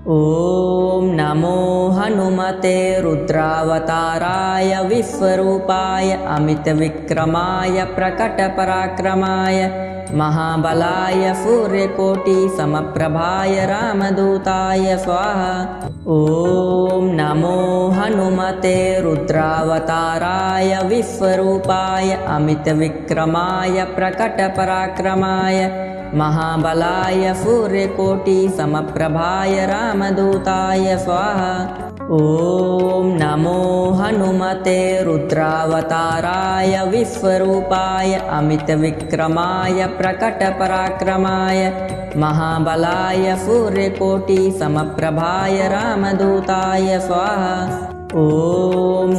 ॐ नमो हनुमते रुद्रावताराय विश्वरूपाय अमितविक्रमाय प्रकटपराक्रमाय महाबलाय सूर्यकोटिसमप्रभाय रामदूताय स्वाहा। ॐ नमो हनुमते रुद्रावताराय विश्वरूपाय अमितविक्रमाय प्रकटपराक्रमाय महाबलाय सूर्यकोटिसमप्रभाय रामदूताय स्वाहा। ॐ नमो हनुमते रुद्रावताराय विश्वरूपाय अमितविक्रमाय प्रकटपराक्रमाय महाबलाय सूर्यकोटिसमप्रभाय रामदूताय स्वाहा। ॐ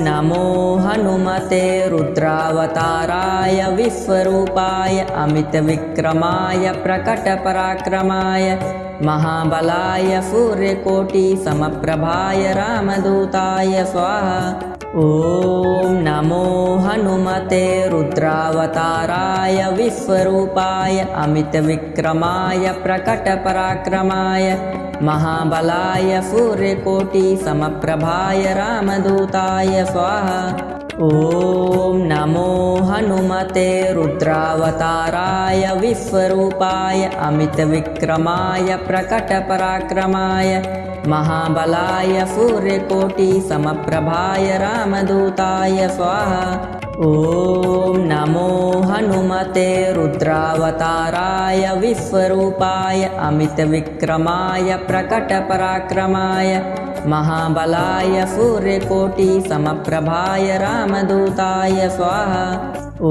नमो हनुमते रुद्रावताराय विश्वरूपाय अमितविक्रमाय प्रकटपराक्रमाय महाबलाय सूर्यकोटिसमप्रभाय रामदूताय स्वाहा। ॐ नमो हनुमते रुद्रावताराय विश्वरूपाय अमितविक्रमाय प्रकटपराक्रमाय महाबलाय सूर्यकोटिसमप्रभाय रामदूताय स्वाहा। ॐ नमो हनुमते रुद्रावताराय विश्वरूपाय अमितविक्रमाय प्रकटपराक्रमाय महाबलाय सूर्यकोटिसमप्रभाय रामदूताय स्वाहा। ॐ नमो हनुमते रुद्रावताराय विश्वरूपाय अमितविक्रमाय प्रकटपराक्रमाय महाबलाय सूर्यकोटिसमप्रभाय रामदूताय स्वाहा। ॐ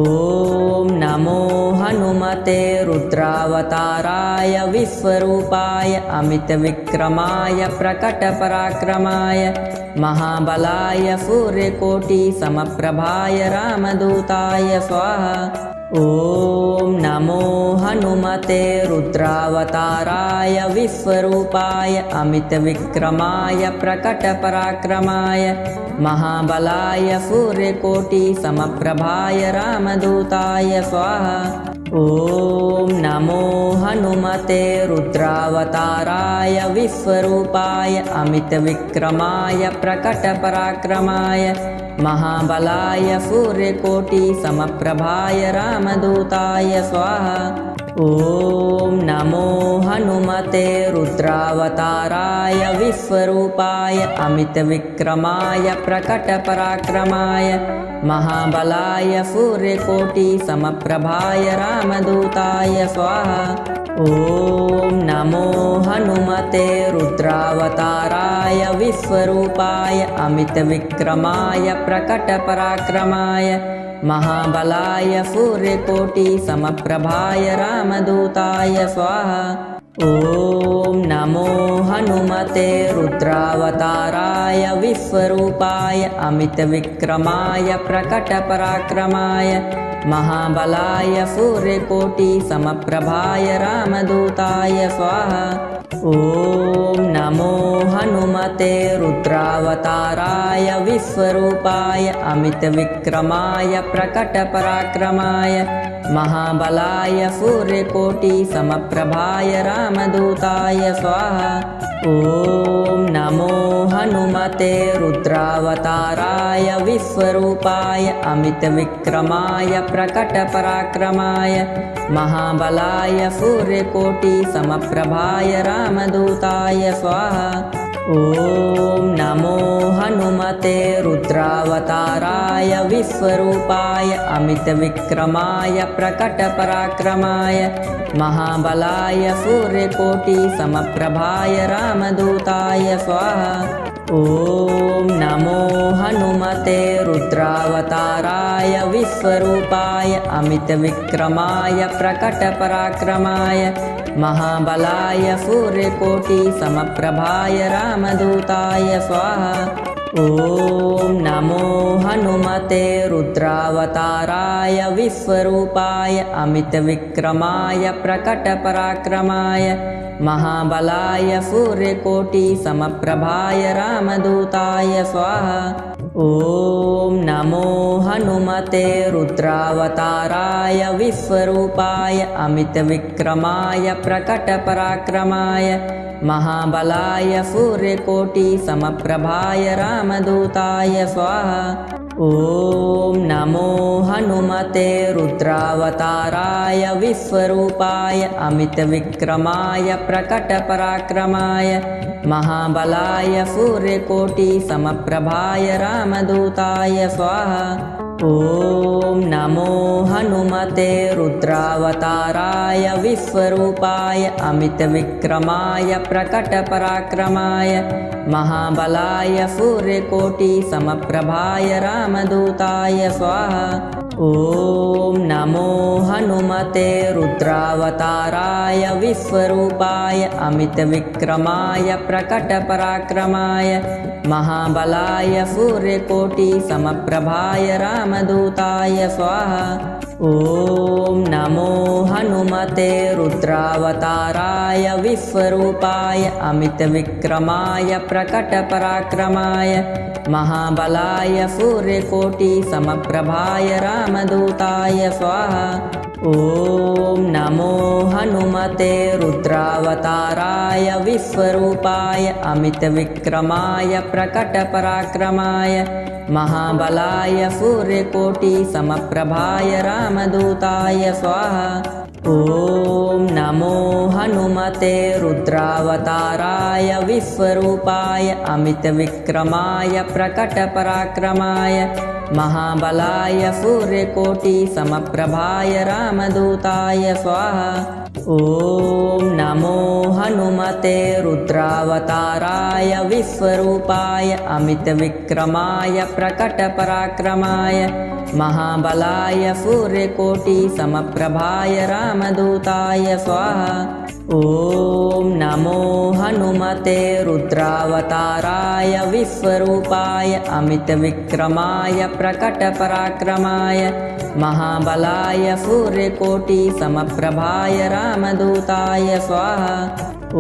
नमो हनुमते रुद्रावताराय विश्वरूपाय अमितविक्रमाय प्रकटपराक्रमाय महाबलाय सूर्यकोटिसमप्रभाय रामदूताय स्वाहा। ॐ नमो हनुमते रुद्रावताराय विश्वरूपाय अमितविक्रमाय प्रकटपराक्रमाय महाबलाय सूर्यकोटिसमप्रभाय रामदूताय स्वाहा। ॐ नमो हनुमते रुद्रावताराय विश्वरूपाय अमितविक्रमाय प्रकटपराक्रमाय महाबलाय सूर्यकोटिसमप्रभाय रामदूताय स्वाहा। ॐ नमो हनुमते रुद्रावताराय विश्वरूपाय अमितविक्रमाय प्रकटपराक्रमाय महाबलाय सूर्यकोटिसमप्रभाय रामदूताय स्वाहा। ॐ नमो हनुमते रुद्रावताराय विश्वरूपाय अमितविक्रमाय प्रकटपराक्रमाय महाबलाय सूर्यकोटिसमप्रभाय रामदूताय स्वाहा। ॐ नमो हनुमते रुद्रावताराय विश्वरूपाय अमितविक्रमाय प्रकटपराक्रमाय महाबलाय सूर्यकोटिसमप्रभाय रामदूताय स्वाहा। ॐ नमो हनुमते रुद्रावताराय विश्वरूपाय अमितविक्रमाय प्रकटपराक्रमाय महाबलाय सूर्यकोटिसमप्रभाय रामदूताय स्वाहा। ॐ नमो हनुमते रुद्रावताराय विश्वरूपाय अमितविक्रमाय प्रकटपराक्रमाय महाबलाय सूर्यकोटिसमप्रभाय रामदूताय स्वाहा। ॐ नमो हनुमते रुद्रावताराय विश्वरूपाय अमितविक्रमाय प्रकटपराक्रमाय महाबलाय सूर्यकोटिसमप्रभाय रामदूताय स्वाहा। ॐ नमो हनुमते रुद्रावताराय विश्वरूपाय अमितविक्रमाय प्रकटपराक्रमाय महाबलाय सूर्यकोटिसमप्रभाय रामदूताय स्वाहा। ॐ नमो हनुमते रुद्रावताराय विश्वरूपाय अमितविक्रमाय प्रकटपराक्रमाय महाबलाय सूर्यकोटिसमप्रभाय रामदूताय स्वाहा। ॐ नमो हनुमते रुद्रावताराय विश्वरूपाय अमितविक्रमाय प्रकटपराक्रमाय महाबलाय सूर्यकोटिसमप्रभाय रामदूताय स्वाहा। ॐ नमो हनुमते रुद्रावताराय विश्वरूपाय अमितविक्रमाय प्रकटपराक्रमाय महाबलाय सूर्यकोटिसमप्रभाय रामदूताय स्वाहा। ॐ नमो हनुमते रुद्रावताराय विश्वरूपाय अमितविक्रमाय प्रकटपराक्रमाय महाबलाय सूर्यकोटिसमप्रभाय रामदूताय स्वाहा। ॐ नमो हनुमते रुद्रावताराय विश्वरूपाय अमितविक्रमाय प्रकटपराक्रमाय महाबलाय सूर्यकोटिसमप्रभाय रामदूताय स्वाहा। ॐ नमो हनुमते रुद्रावताराय विश्वरूपाय अमितविक्रमाय प्रकटपराक्रमाय महाबलाय सूर्यकोटिसमप्रभाय रामदूताय स्वाहा। ॐ नमो हनुमते रुद्रावताराय विश्वरूपाय अमितविक्रमाय प्रकटपराक्रमाय महाबलाय सूर्यकोटिसमप्रभाय रामदूताय स्वाहा। ॐ नमो हनुमते रुद्रावताराय विश्वरूपाय अमितविक्रमाय प्रकटपराक्रमाय महाबलाय सूर्यकोटिसमप्रभाय रामदूताय स्वाहा। ॐ नमो हनुमते रुद्रावताराय विश्वरूपाय अमितविक्रमाय प्रकटपराक्रमाय महाबलाय सूर्यकोटिसमप्रभाय रामदूताय स्वाहा। ॐ नमो हनुमते रुद्रावताराय विश्वरूपाय अमितविक्रमाय प्रकटपराक्रमाय महाबलाय सूर्यकोटिसमप्रभाय रामदूताय स्वाहा। ॐ